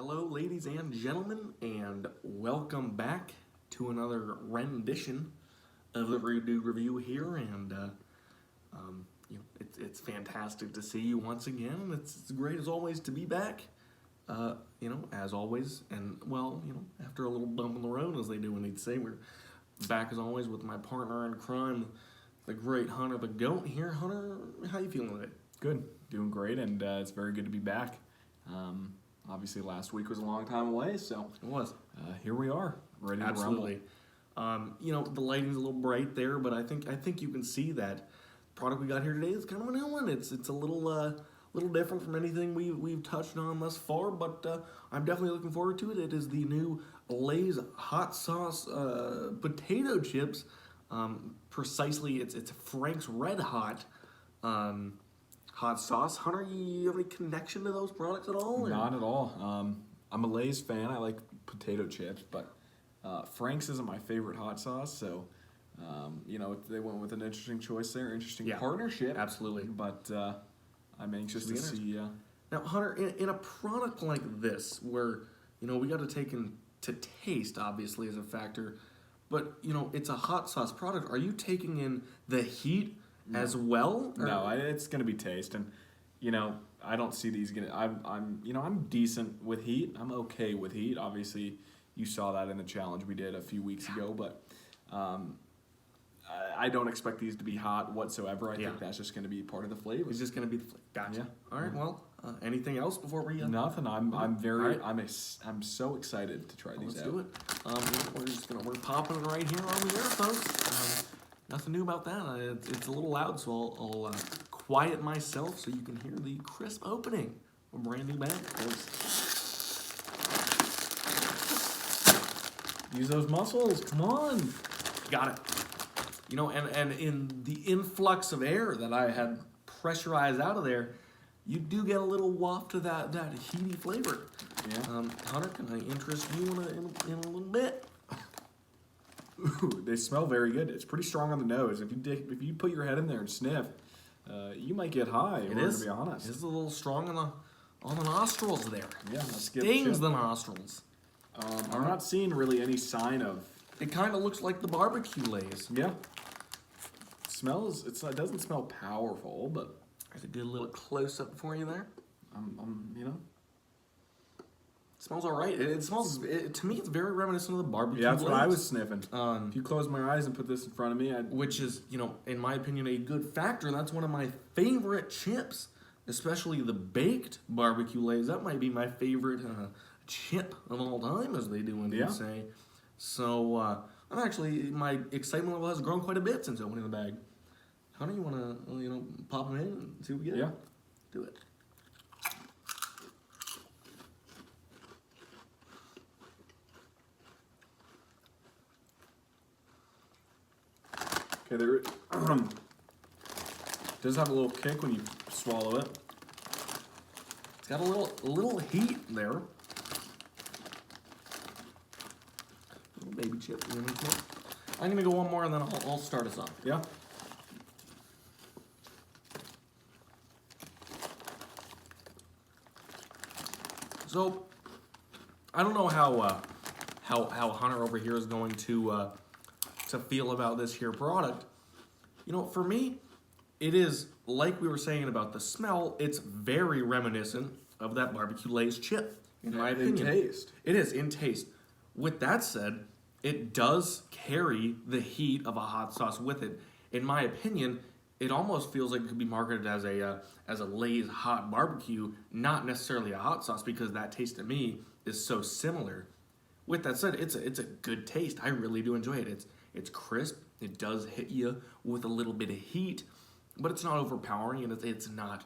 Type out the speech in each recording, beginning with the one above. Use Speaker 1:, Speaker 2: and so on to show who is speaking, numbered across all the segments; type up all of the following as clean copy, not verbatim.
Speaker 1: Hello, ladies and gentlemen, and welcome back to another rendition of the Rudude review here. And it's fantastic to see you once again. It's great as always to be back. As always, and after a little bump in the road, as they do when they say, we're back as always with my partner in crime, the great Hunter the Goat here. Hunter, how you feeling today?
Speaker 2: Good, doing great, and it's very good to be back. Obviously, last week was a long time away, so
Speaker 1: It was.
Speaker 2: Here we are, ready to
Speaker 1: Absolutely. The lighting's a little bright there, but I think you can see that product we got here today is kind of a new one. It's a little different from anything we've touched on thus far, but I'm definitely looking forward to it. It is the new Lay's hot sauce potato chips. Precisely, it's Frank's Red Hot hot sauce. Hunter, you have any connection to those products at all?
Speaker 2: Not at all. I'm a Lay's fan. I like potato chips, but Frank's isn't my favorite hot sauce, so they went with an interesting choice there, interesting partnership.
Speaker 1: Absolutely.
Speaker 2: But I'm anxious to see.
Speaker 1: Now, Hunter, in a product like this, where we got to take into taste, obviously, as a factor, but it's a hot sauce product. Are you taking in the heat as well? Or?
Speaker 2: No, it's gonna be taste, and I don't see these gonna. I'm decent with heat. I'm okay with heat. Obviously, you saw that in the challenge we did a few weeks ago, but I don't expect these to be hot whatsoever. I think that's just gonna be part of the flavor.
Speaker 1: It's just gonna be the flavor. Gotcha. Yeah. All right. Well, anything else before we?
Speaker 2: Nothing. I'm so excited to try these out.
Speaker 1: Let's do it. We're popping it right here on the air, folks. Nothing new about that. It's a little loud, so I'll quiet myself so you can hear the crisp opening. A brand new bag, of course.
Speaker 2: Use those muscles. Come on.
Speaker 1: Got it. And in the influx of air that I had pressurized out of there, you do get a little waft of that heaty flavor.
Speaker 2: Yeah.
Speaker 1: Hunter, can I interest you in a little bit?
Speaker 2: Ooh, they smell very good. It's pretty strong on the nose. If you put your head in there and sniff, you might get high. To be honest,
Speaker 1: it's a little strong on the nostrils there.
Speaker 2: Yeah,
Speaker 1: stings the nostrils.
Speaker 2: I'm not seeing really any sign of.
Speaker 1: It kind of looks like the barbecue Lays.
Speaker 2: Yeah. It doesn't smell powerful, but
Speaker 1: there's a good little close up for you there. It smells all right. To me, it's very reminiscent of the barbecue.
Speaker 2: Yeah, that's
Speaker 1: Lays.
Speaker 2: what I was sniffing. If you close my eyes and put this in front of me,
Speaker 1: which is, in my opinion, a good factor. That's one of my favorite chips, especially the baked barbecue Lays. That might be my favorite chip of all time, as they do indeed say. So my excitement level has grown quite a bit since opening the bag. Hunter, you want to pop them in and see what we get?
Speaker 2: Yeah.
Speaker 1: Do it.
Speaker 2: Okay, there does have a little kick when you swallow it.
Speaker 1: It's got a little heat there. Little baby chip. I'm gonna go one more and then I'll start us off.
Speaker 2: Yeah.
Speaker 1: So I don't know how Hunter over here is going to feel about this here product. For me, it is like we were saying about the smell. It's very reminiscent of that barbecue Lay's chip, in my opinion.
Speaker 2: In taste.
Speaker 1: It is in taste. With that said, it does carry the heat of a hot sauce with it. In my opinion, it almost feels like it could be marketed as a Lay's hot barbecue, not necessarily a hot sauce, because that taste to me is so similar. With that said, it's a good taste. I really do enjoy it. It's crisp. It does hit you with a little bit of heat, but it's not overpowering, and it's not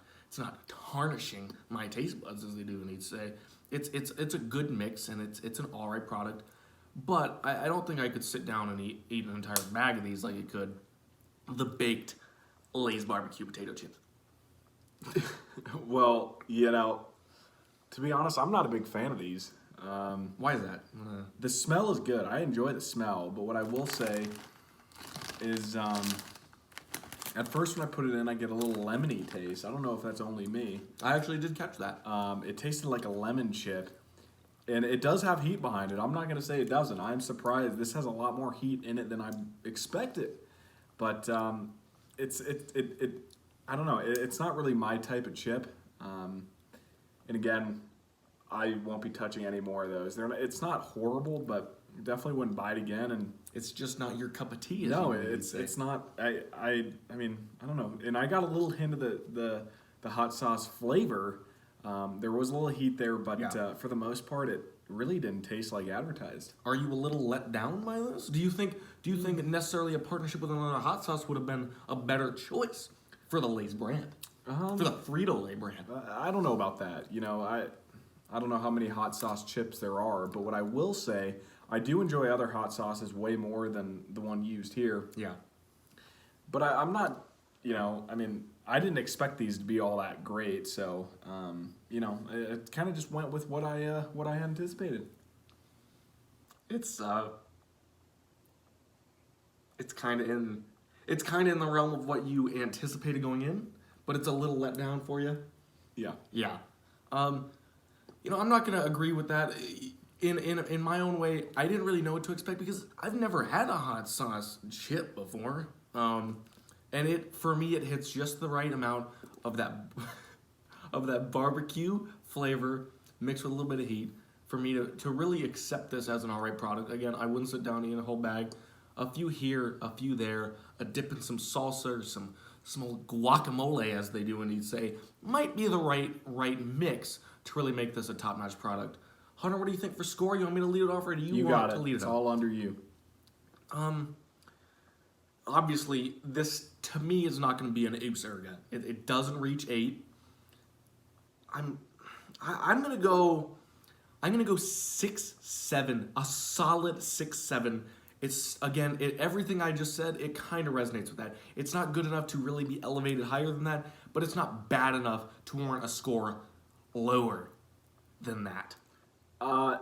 Speaker 1: tarnishing my taste buds, as they do need to say. It's a good mix, and it's an alright product. But I don't think I could sit down and eat an entire bag of these like I could the baked Lay's barbecue potato chips.
Speaker 2: Well, to be honest, I'm not a big fan of these.
Speaker 1: Why is that?
Speaker 2: The smell is good. I enjoy the smell, but what I will say is, at first when I put it in, I get a little lemony taste. I don't know if that's only me.
Speaker 1: I actually did catch that.
Speaker 2: It tasted like a lemon chip, And it does have heat behind it. I'm not going to say it doesn't. I'm surprised. This has a lot more heat in it than I expected. But I don't know. It's not really my type of chip. And again, I won't be touching any more of those. It's not horrible, but definitely wouldn't buy it again. And
Speaker 1: it's just not your cup of tea.
Speaker 2: No, it's not. I mean, I don't know. And I got a little hint of the hot sauce flavor. There was a little heat there, but for the most part, it really didn't taste like advertised.
Speaker 1: Are you a little let down by this? Do you think necessarily a partnership with another hot sauce would have been a better choice for the Lay's brand, for the Frito-Lay brand?
Speaker 2: I don't know about that. You know, I don't know how many hot sauce chips there are, but what I will say, I do enjoy other hot sauces way more than the one used here.
Speaker 1: Yeah.
Speaker 2: But I'm not, you know, I mean, I didn't expect these to be all that great, so you know, it kind of just went with what I anticipated.
Speaker 1: It's kind of in the realm of what you anticipated going in, but it's a little let down for you.
Speaker 2: Yeah.
Speaker 1: Yeah. You know, I'm not gonna agree with that. In my own way, I didn't really know what to expect because I've never had a hot sauce chip before. And for me, it hits just the right amount of that of that barbecue flavor mixed with a little bit of heat for me to really accept this as an alright product. Again, I wouldn't sit down and eat a whole bag. A few here, a few there, a dip in some salsa or some old guacamole, as they do indeed say, might be the right mix to really make this a top-notch product. Hunter, what do you think for score? You want me to lead it off, or do you want to lead it off?
Speaker 2: It's all under you.
Speaker 1: Obviously, this to me is not going to be an 8 surrogate. It doesn't reach 8. I'm gonna go 6-7, a solid 6-7. It's again, everything I just said, it kind of resonates with that. It's not good enough to really be elevated higher than that, but it's not bad enough to warrant a score lower than that.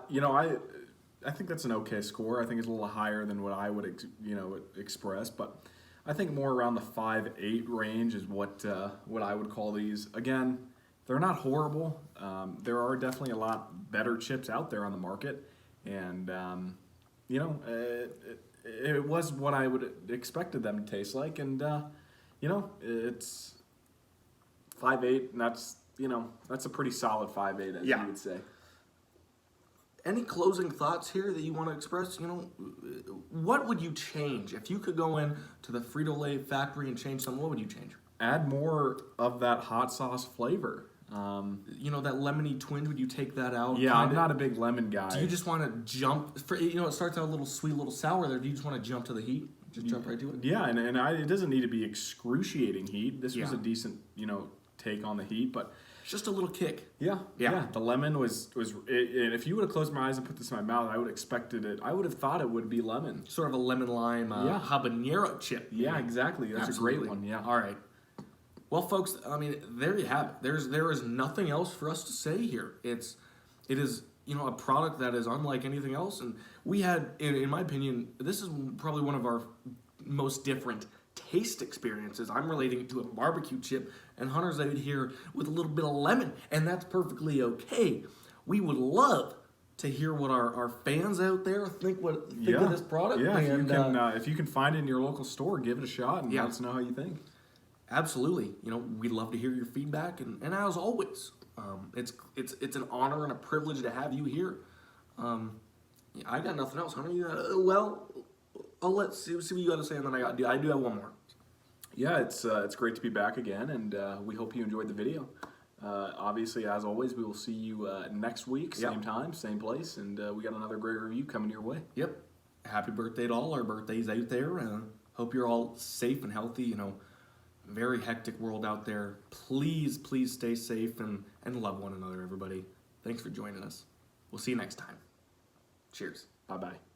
Speaker 2: You know, I think that's an okay score. I think it's a little higher than what I would express, but I think more around the 5-8 range is what I would call these. Again, they're not horrible. There are definitely a lot better chips out there on the market, and you know, it was what I would expected them to taste like, and you know, it's 5-8, and that's a pretty solid 5-8, as you would say.
Speaker 1: Any closing thoughts here that you want to express? You know, what would you change if you could go in to the Frito-Lay factory and change something? What would you change?
Speaker 2: Add more of that hot sauce flavor.
Speaker 1: You know, that lemony twinge, would you take that out?
Speaker 2: Yeah, I'm not a big lemon guy.
Speaker 1: Do you just want to jump? You know, it starts out a little sweet, a little sour there. Do you just want to jump to the heat? Just jump right to it?
Speaker 2: Yeah, and it doesn't need to be excruciating heat. This was a decent, you know, take on the heat, but
Speaker 1: just a little kick.
Speaker 2: Yeah. The lemon was and if you would have closed my eyes and put this in my mouth, I would have expected it. I would have thought it would be lemon.
Speaker 1: Sort of a lemon lime habanero chip.
Speaker 2: Yeah, exactly. That's Absolutely. A great one. Yeah.
Speaker 1: All right. Well, folks, I mean, there you have it. There is nothing else for us to say here. It is, you know, a product that is unlike anything else, and we had, in my opinion, this is probably one of our most different taste experiences. I'm relating it to a barbecue chip, and Hunter's out here with a little bit of lemon, and that's perfectly okay. We would love to hear what our fans out there think of this product.
Speaker 2: Yeah, and, if you can find it in your local store, give it a shot and let us know how you think.
Speaker 1: Absolutely. You know, we'd love to hear your feedback, and as always, it's an honor and a privilege to have you here. I got nothing else, Hunter. Well, I'll see what you got to say, and then I do have one more.
Speaker 2: Yeah, it's great to be back again, and we hope you enjoyed the video. Obviously, as always, we will see you next week, same time, same place, and we got another great review coming your way.
Speaker 1: Yep. Happy birthday to all our birthdays out there. Hope you're all safe and healthy. You know, very hectic world out there. Please stay safe and love one another, everybody. Thanks for joining us. We'll see you next time. Cheers.
Speaker 2: Bye-bye.